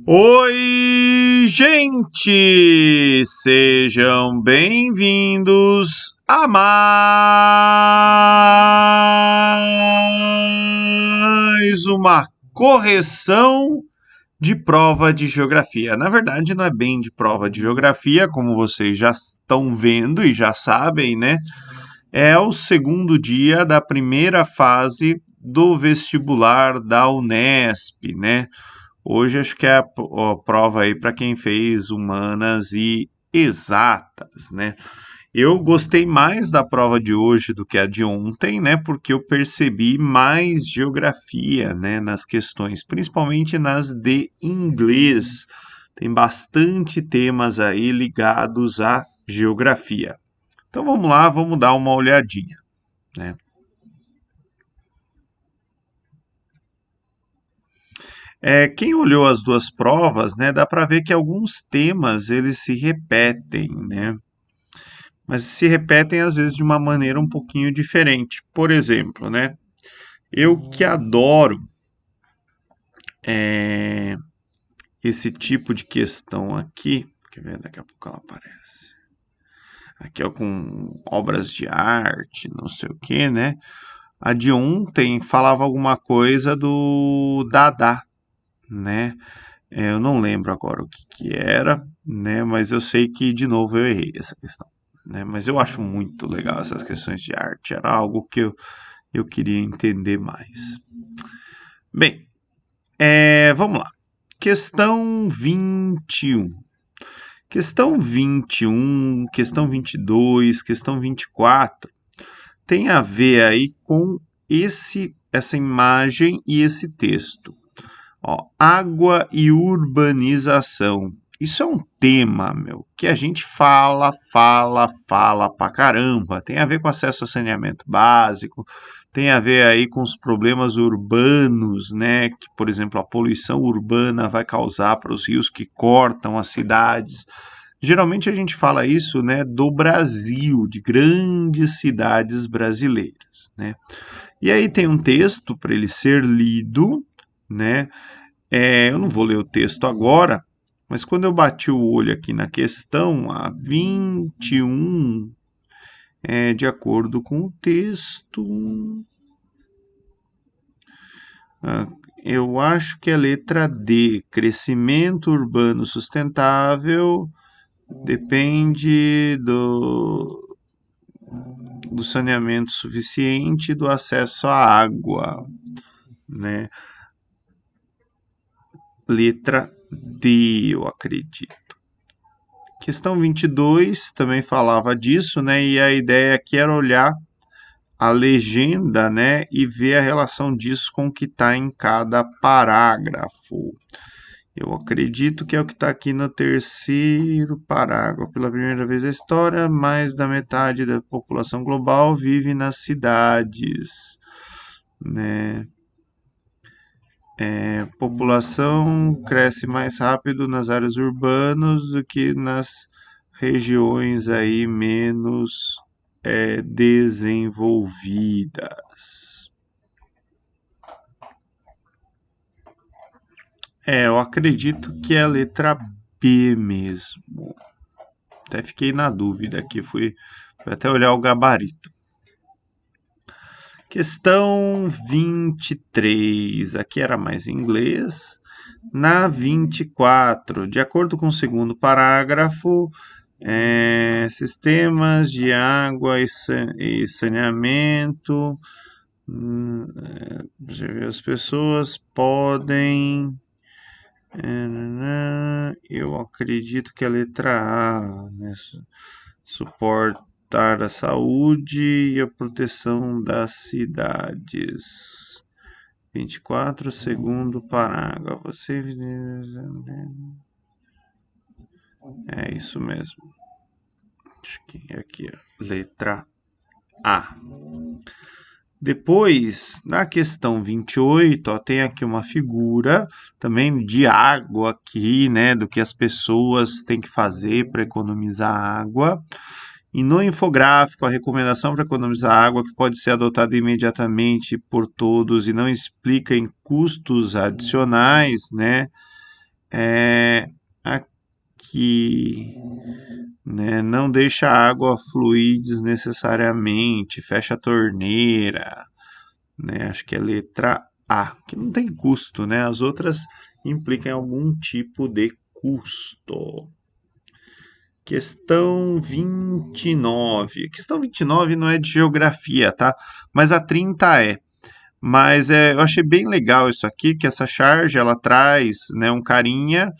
Oi, gente! Sejam bem-vindos a mais uma correção de prova de geografia. Na verdade, não é bem de prova de geografia, como vocês já estão vendo e já sabem, né? É o segundo dia da primeira fase do vestibular da Unesp, né? Hoje acho que é a prova aí para quem fez humanas e exatas, né? Eu gostei mais da prova de hoje do que a de ontem, né? Porque eu percebi mais geografia, né, nas questões, principalmente nas de inglês. Tem bastante temas aí ligados à geografia. Então vamos lá, vamos dar uma olhadinha, né? Quem olhou as duas provas, né, dá para ver que alguns temas eles se repetem, né? Mas se repetem às vezes de uma maneira um pouquinho diferente. Por exemplo, né? Eu que adoro é, esse tipo de questão aqui, quer ver? Daqui a pouco ela aparece. Aqui é com obras de arte, não sei o que, né? A de ontem falava alguma coisa do Dada, né? Eu não lembro agora o que que era, né? Mas eu sei que, de novo, eu errei essa questão, né? Mas eu acho muito legal essas questões de arte. Era algo que eu queria entender mais. Bem, vamos lá. Questão 21. Questão 21, questão 22, questão 24 tem a ver aí com essa imagem e esse texto. Ó, água e urbanização. Isso é um tema, meu, que a gente fala pra caramba. Tem a ver com acesso ao saneamento básico, tem a ver aí com os problemas urbanos, né? Que, por exemplo, a poluição urbana vai causar para os rios que cortam as cidades. Geralmente a gente fala isso, né, do Brasil, de grandes cidades brasileiras, né? E aí tem um texto para ele ser lido, né? Eu não vou ler o texto agora, mas quando eu bati o olho aqui na questão, a 21, de acordo com o texto, ah, eu acho que é a letra D, crescimento urbano sustentável, depende do saneamento suficiente e do acesso à água, né? Letra D, eu acredito. Questão 22 também falava disso, né? E a ideia aqui era olhar a legenda, né? E ver a relação disso com o que está em cada parágrafo. Eu acredito que é o que está aqui no terceiro parágrafo. Pela primeira vez na história, mais da metade da população global vive nas cidades, né? População cresce mais rápido nas áreas urbanas do que nas regiões aí menos desenvolvidas. Eu acredito que é a letra B mesmo. Até fiquei na dúvida aqui, fui até olhar o gabarito. Questão 23, aqui era mais em inglês. Na 24, de acordo com o segundo parágrafo, sistemas de água e saneamento, as pessoas podem. Eu acredito que a letra A, né, suportar a saúde e a proteção das cidades. 24, segundo parágrafo. Você. É isso mesmo. Acho que é aqui, ó. Letra A. Depois, na questão 28, ó, tem aqui uma figura também de água aqui, né, do que as pessoas têm que fazer para economizar água. E no infográfico, a recomendação para economizar água, que pode ser adotada imediatamente por todos e não explica em custos adicionais, né? aqui, né? Não deixa a água fluir desnecessariamente, fecha a torneira, né? Acho que é a letra A, que não tem custo, né? As outras implicam em algum tipo de custo. Questão 29. Questão 29 não é de geografia, tá? Mas a 30 é. Mas eu achei bem legal isso aqui, que essa charge ela traz, né, um carinha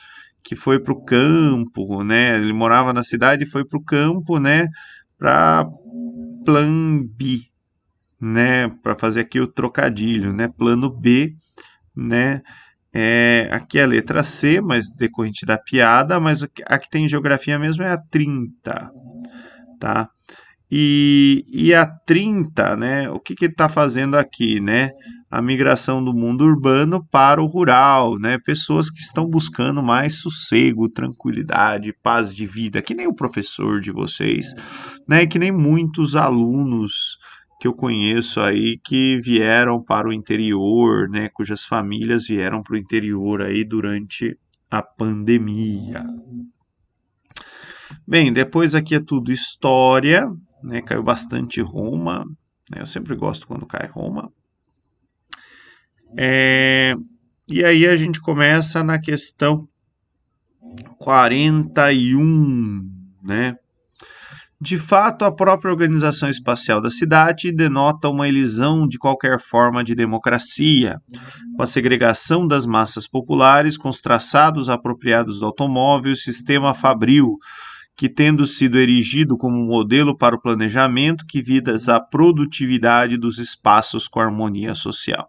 que foi para o campo, né? Ele morava na cidade e foi para o campo, né? Para Plan B, né? Para fazer aqui o trocadilho, né? Plano B, né? Aqui é a letra C, mas decorrente da piada, mas a que tem geografia mesmo é a 30, tá? E a 30, né? O que que ele está fazendo aqui, né? A migração do mundo urbano para o rural, né? Pessoas que estão buscando mais sossego, tranquilidade, paz de vida, que nem o professor de vocês, né? Que nem muitos alunos que eu conheço aí que vieram para o interior, né? Cujas famílias vieram para o interior aí durante a pandemia. Bem, depois aqui é tudo história, né? Caiu bastante Roma, né? Eu sempre gosto quando cai Roma. É, e aí a gente começa na questão 41, né? De fato, a própria organização espacial da cidade denota uma ilusão de qualquer forma de democracia, com a segregação das massas populares, com os traçados apropriados do automóvel, o sistema fabril, que tendo sido erigido como modelo para o planejamento que visa a produtividade dos espaços com harmonia social.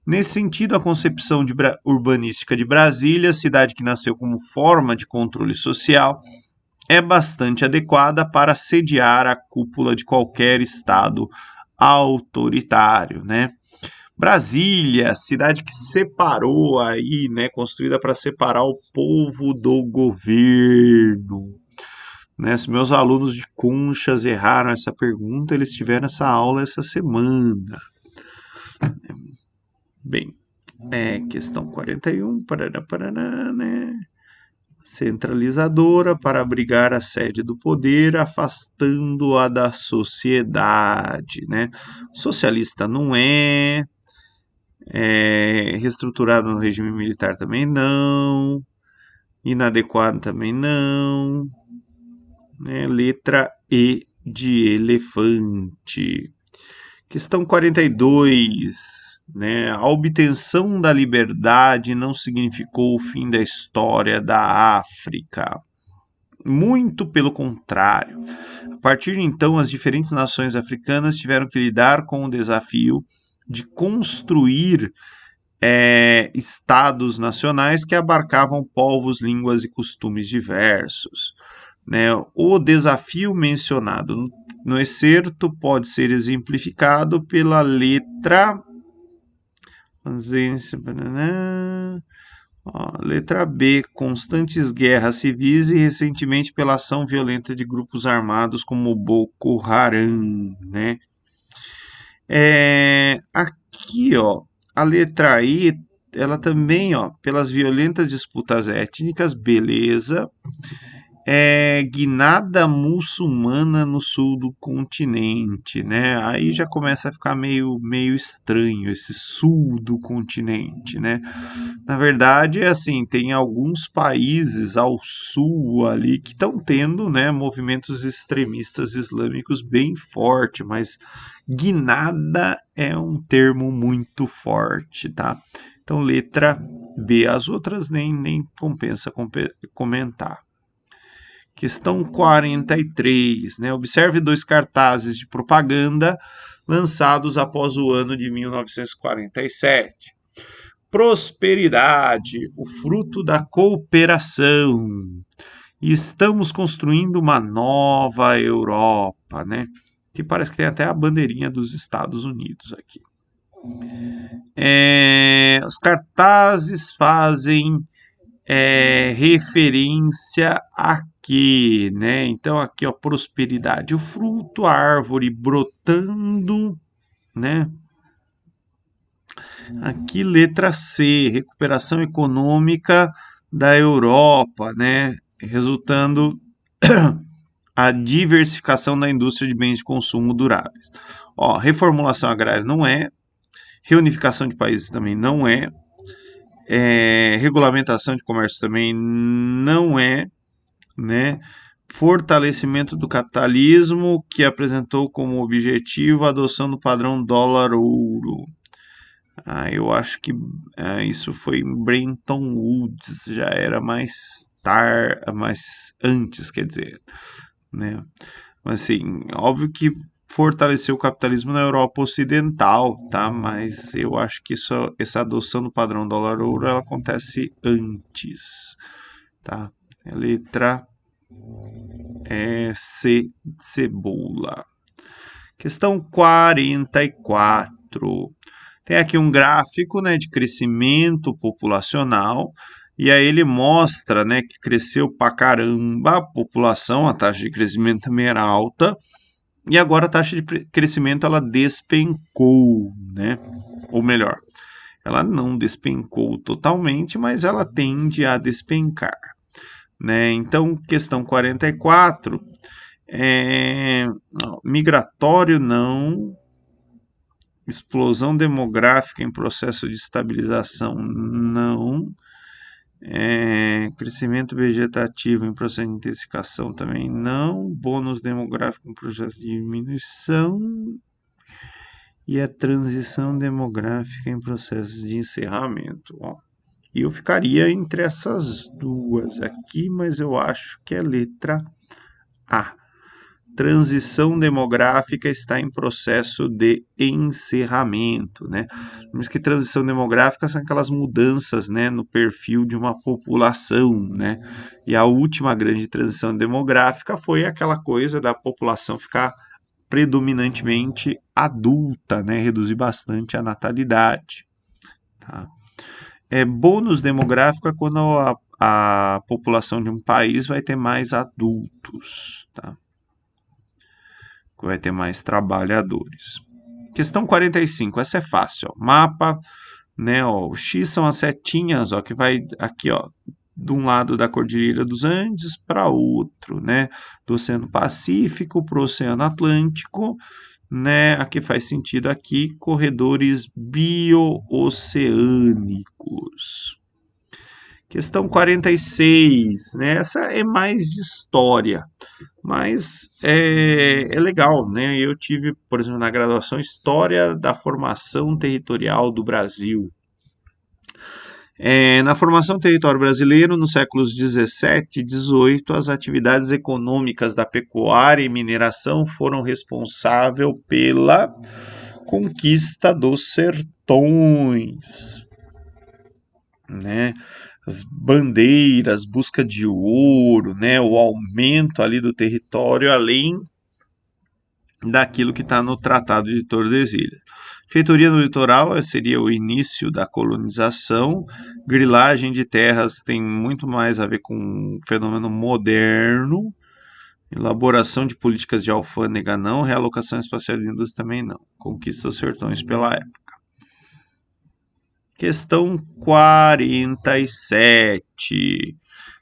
Nesse sentido, a concepção urbanística de Brasília, cidade que nasceu como forma de controle social, é bastante adequada para sediar a cúpula de qualquer estado autoritário, né? Brasília, cidade que separou aí, né, construída para separar o povo do governo, né? Se meus alunos de Conchas erraram essa pergunta, eles tiveram essa aula essa semana. Bem, questão 41, parará, parará, né? Centralizadora para abrigar a sede do poder, afastando-a da sociedade, né? Socialista não reestruturado no regime militar também não, inadequado também não, né? Letra E de elefante. Questão 42, né? A obtenção da liberdade não significou o fim da história da África. Muito pelo contrário. A partir de então, as diferentes nações africanas tiveram que lidar com o desafio de construir estados nacionais que abarcavam povos, línguas e costumes diversos. Né? O desafio mencionado no excerto pode ser exemplificado pela letra. Letra B. Constantes guerras civis e recentemente pela ação violenta de grupos armados como o Boko Haram. Né? Aqui, ó, a letra I, ela também, ó, pelas violentas disputas étnicas, beleza. Guinada muçulmana no sul do continente, né? Aí já começa a ficar meio estranho esse sul do continente, né? Na verdade, é assim, tem alguns países ao sul ali que estão tendo, né, movimentos extremistas islâmicos bem forte, mas guinada é um termo muito forte, tá? Então, letra B. As outras nem compensa comentar. Questão 43, né? Observe dois cartazes de propaganda lançados após o ano de 1947. Prosperidade, o fruto da cooperação. E estamos construindo uma nova Europa, né? Que parece que tem até a bandeirinha dos Estados Unidos aqui. Os cartazes fazem referência a quê, né? Então aqui, ó, prosperidade, o fruto, a árvore brotando, né? Aqui letra C, recuperação econômica da Europa, né, resultando a diversificação da indústria de bens de consumo duráveis. Ó, reformulação agrária não é, reunificação de países também não é, regulamentação de comércio também não é, né? Fortalecimento do capitalismo, que apresentou como objetivo a adoção do padrão dólar-ouro. Eu acho que isso foi em Bretton Woods, já era mais antes, quer dizer, né? Mas assim, óbvio que fortaleceu o capitalismo na Europa Ocidental, tá? Mas eu acho que essa adoção do padrão dólar-ouro ela acontece antes, tá? A letra C, cebola. Questão 44. Tem aqui um gráfico, né, de crescimento populacional, e aí ele mostra, né, que cresceu pra caramba a população, a taxa de crescimento também era alta, e agora a taxa de crescimento ela despencou, né? Ou melhor, ela não despencou totalmente, mas ela tende a despencar, né? Então, questão 44, migratório não, explosão demográfica em processo de estabilização não, crescimento vegetativo em processo de intensificação também não, bônus demográfico em processo de diminuição e a transição demográfica em processo de encerramento. Ó. E eu ficaria entre essas duas aqui, mas eu acho que é letra A. Transição demográfica está em processo de encerramento, né? Mas que transição demográfica são aquelas mudanças, né, no perfil de uma população, né? E a última grande transição demográfica foi aquela coisa da população ficar predominantemente adulta, né? Reduzir bastante a natalidade, tá? Bônus demográfico é quando a população de um país vai ter mais adultos, tá? Vai ter mais trabalhadores. Questão 45, essa é fácil. Ó. Mapa, né? Ó, o X são as setinhas, ó, que vai aqui, ó, de um lado da Cordilheira dos Andes para outro, né? Do Oceano Pacífico para o Oceano Atlântico, né? Aqui faz sentido aqui, corredores biooceânicos. Questão 46, né? Essa é mais de história, mas é legal, né? Eu tive, por exemplo, na graduação, História da Formação Territorial do Brasil. Na formação do território brasileiro, nos séculos 17 e 18, as atividades econômicas da pecuária e mineração foram responsáveis pela conquista dos sertões, né? As bandeiras, busca de ouro, né? O aumento ali do território, além daquilo que está no Tratado de Tordesilhas. Feitoria no litoral seria o início da colonização. Grilagem de terras tem muito mais a ver com um fenômeno moderno. Elaboração de políticas de alfândega não. Realocação espacial de indústria também não. Conquista dos sertões pela época. Questão 47.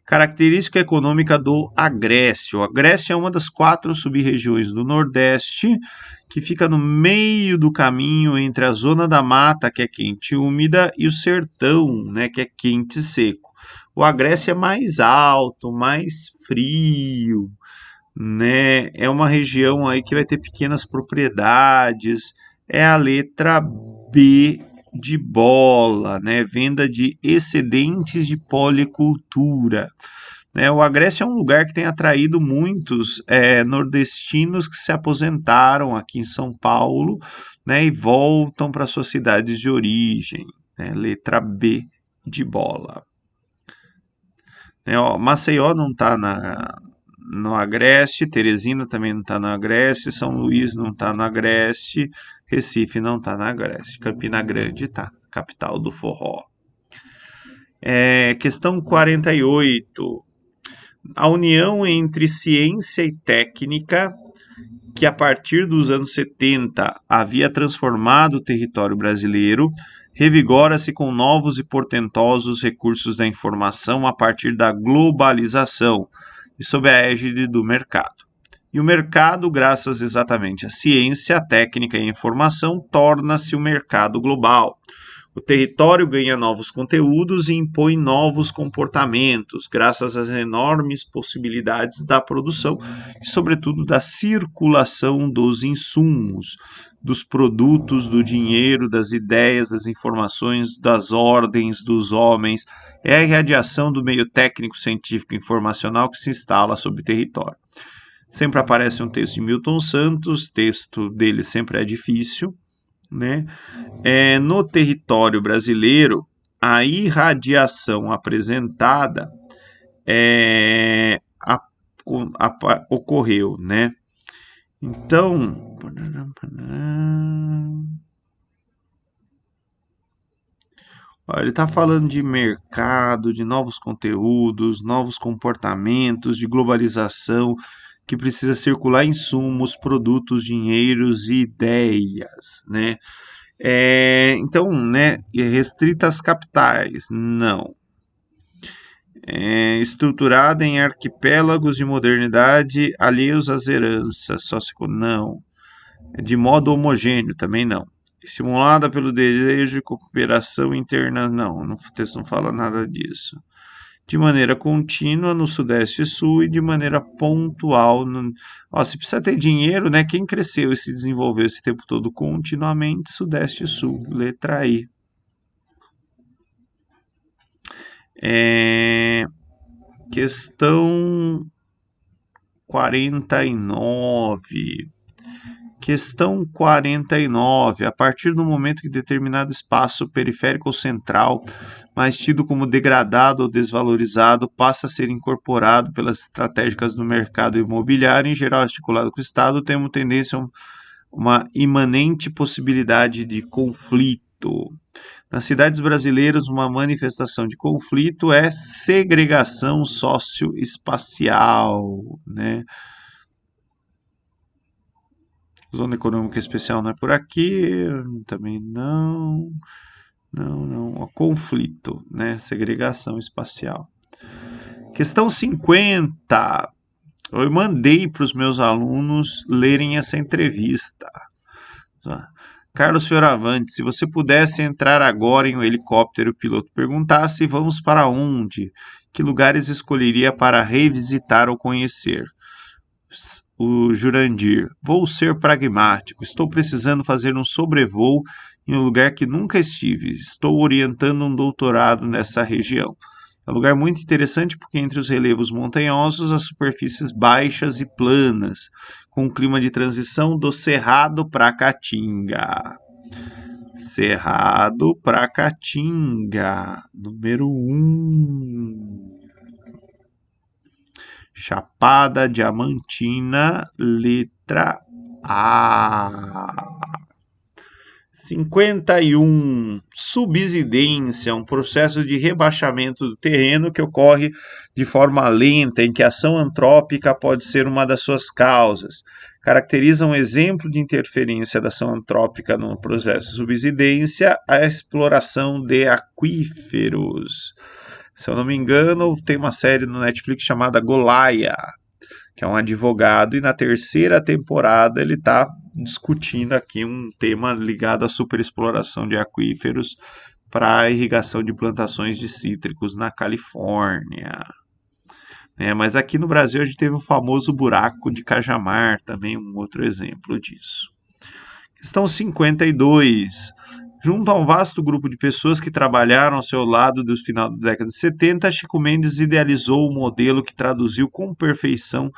Característica econômica do Agreste. O Agreste é uma das 4 sub-regiões do Nordeste que fica no meio do caminho entre a zona da mata, que é quente e úmida, e o sertão, né, que é quente e seco. O Agreste é mais alto, mais frio, né? É uma região aí que vai ter pequenas propriedades. É a letra B de bola, né? Venda de excedentes de policultura. Né? O Agreste é um lugar que tem atraído muitos nordestinos que se aposentaram aqui em São Paulo, né? E voltam para suas cidades de origem. Né? Letra B de bola. Né? Ó, Maceió não está no Agreste, Teresina também não está no Agreste, São Luís não está no Agreste, Recife não está no Agreste, Campina Grande está, capital do forró. Questão 48. A união entre ciência e técnica, que a partir dos anos 70 havia transformado o território brasileiro, revigora-se com novos e portentosos recursos da informação a partir da globalização e sob a égide do mercado. E o mercado, graças exatamente à ciência, à técnica e à informação, torna-se o mercado global. O território ganha novos conteúdos e impõe novos comportamentos, graças às enormes possibilidades da produção e, sobretudo, da circulação dos insumos, dos produtos, do dinheiro, das ideias, das informações, das ordens, dos homens. É a irradiação do meio técnico, científico e informacional que se instala sobre o território. Sempre aparece um texto de Milton Santos, texto dele sempre é difícil, né? No território brasileiro, a irradiação apresentada ocorreu, né? Então, ele está falando de mercado, de novos conteúdos, novos comportamentos, de globalização, que precisa circular insumos, produtos, dinheiros e ideias, né? Então, né, restritas capitais, não. Estruturada em arquipélagos de modernidade alheios às heranças, não. De modo homogêneo, também não. Estimulada pelo desejo de cooperação interna, não. O texto não fala nada disso. De maneira contínua no Sudeste e Sul e de maneira pontual. Se precisa ter dinheiro, né? Quem cresceu e se desenvolveu esse tempo todo continuamente, Sudeste e Sul, letra I. Questão 49. Questão 49. A partir do momento que determinado espaço periférico ou central, mais tido como degradado ou desvalorizado, passa a ser incorporado pelas estratégicas do mercado imobiliário, em geral articulado com o Estado, temos tendência a uma imanente possibilidade de conflito. Nas cidades brasileiras, uma manifestação de conflito é segregação socioespacial, né? Zona econômica especial não é por aqui, também não. Conflito, né? Segregação espacial. Questão 50. Eu mandei para os meus alunos lerem essa entrevista. Carlos Fioravante, se você pudesse entrar agora em um helicóptero e o piloto perguntasse, vamos para onde? Que lugares escolheria para revisitar ou conhecer? O Jurandir, vou ser pragmático, estou precisando fazer um sobrevoo em um lugar que nunca estive, estou orientando um doutorado nessa região. É um lugar muito interessante porque entre os relevos montanhosos, as superfícies baixas e planas, com um clima de transição do Cerrado para Caatinga. Cerrado para Caatinga, número 1. Chapada Diamantina, letra A. 51. Subsidência, um processo de rebaixamento do terreno que ocorre de forma lenta, em que a ação antrópica pode ser uma das suas causas. Caracteriza um exemplo de interferência da ação antrópica no processo de subsidência a exploração de aquíferos. Se eu não me engano, tem uma série no Netflix chamada Golaia, que é um advogado, e na terceira temporada ele está discutindo aqui um tema ligado à superexploração de aquíferos para a irrigação de plantações de cítricos na Califórnia. Mas aqui no Brasil a gente teve o famoso buraco de Cajamar, também um outro exemplo disso. Questão 52. Junto a um vasto grupo de pessoas que trabalharam ao seu lado do final da década de 70, Chico Mendes idealizou o modelo que traduziu com perfeição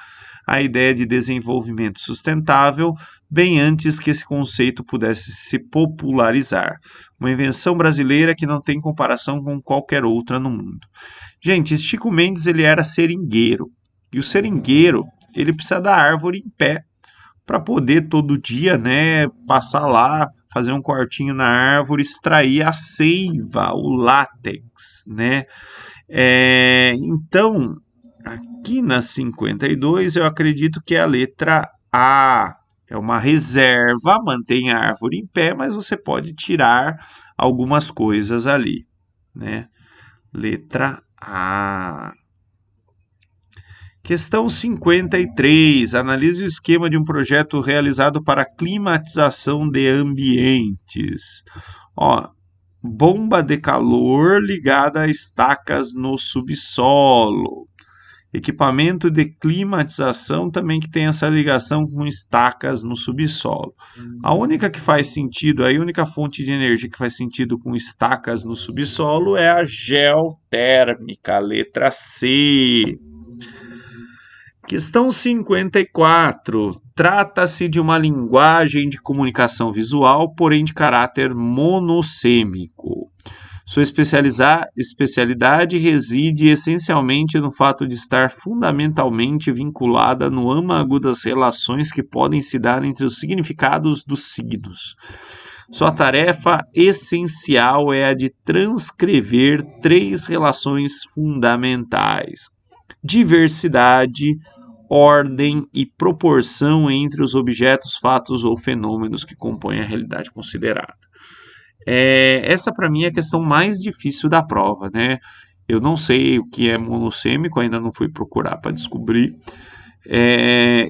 a ideia de desenvolvimento sustentável, bem antes que esse conceito pudesse se popularizar. Uma invenção brasileira que não tem comparação com qualquer outra no mundo. Gente, Chico Mendes ele era seringueiro, e o seringueiro ele precisa da árvore em pé para poder todo dia, né, passar lá, fazer um cortinho na árvore, extrair a seiva, o látex, né? Então, aqui na 52, eu acredito que é a letra A. É uma reserva, mantém a árvore em pé, mas você pode tirar algumas coisas ali, né? Letra A. Questão 53. Analise o esquema de um projeto realizado para climatização de ambientes. Ó, bomba de calor ligada a estacas no subsolo. Equipamento de climatização também que tem essa ligação com estacas no subsolo. A única que faz sentido, a única fonte de energia que faz sentido com estacas no subsolo é a geotérmica, letra C. Questão 54. Trata-se de uma linguagem de comunicação visual, porém de caráter monossêmico. Sua especialidade reside essencialmente no fato de estar fundamentalmente vinculada no âmago das relações que podem se dar entre os significados dos signos. Sua tarefa essencial é a de transcrever 3 relações fundamentais: diversidade, ordem e proporção entre os objetos, fatos ou fenômenos que compõem a realidade considerada. Essa, para mim, é a questão mais difícil da prova, né? Eu não sei o que é monossêmico, ainda não fui procurar para descobrir.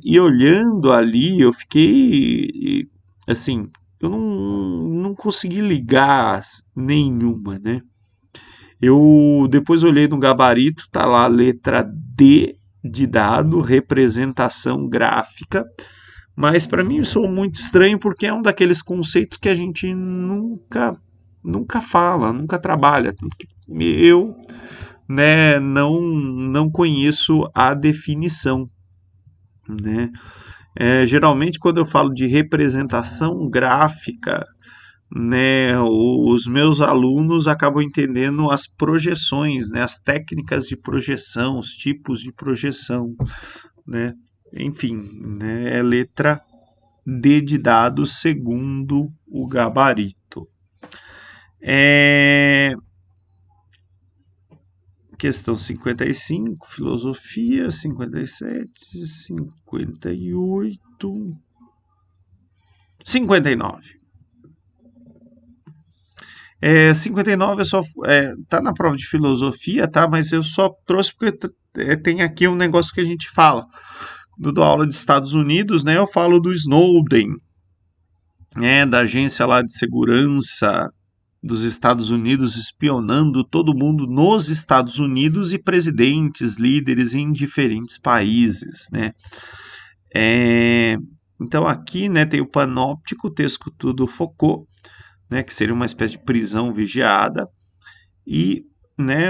E olhando ali, eu fiquei, assim, eu não consegui ligar nenhuma, né? Eu depois olhei no gabarito, tá lá a letra D de dado, representação gráfica, mas para mim isso é muito estranho porque é um daqueles conceitos que a gente nunca fala, nunca trabalha. Tanto que eu, né, não conheço a definição, né? Geralmente quando eu falo de representação gráfica, né, os meus alunos acabam entendendo as projeções, né, as técnicas de projeção, os tipos de projeção, né? Enfim, né, é letra D de dado segundo o gabarito. Questão 55, filosofia, 57, 58, 59. 59 tá na prova de filosofia, tá? Mas eu só trouxe porque tem aqui um negócio que a gente fala. Quando eu dou aula de Estados Unidos, né? Eu falo do Snowden, né? Da agência lá de segurança dos Estados Unidos espionando todo mundo nos Estados Unidos e presidentes, líderes em diferentes países, né? Então aqui, né, tem o panóptico, o texto do Foucault, né, que seria uma espécie de prisão vigiada, e, né,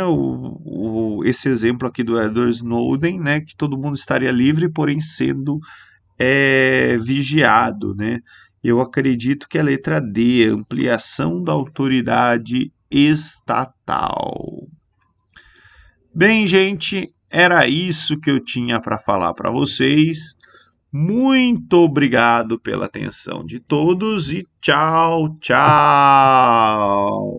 esse exemplo aqui do Edward Snowden, né, que todo mundo estaria livre, porém sendo vigiado, né? Eu acredito que a letra D, ampliação da autoridade estatal. Bem, gente, era isso que eu tinha para falar para vocês. Muito obrigado pela atenção de todos e tchau, tchau!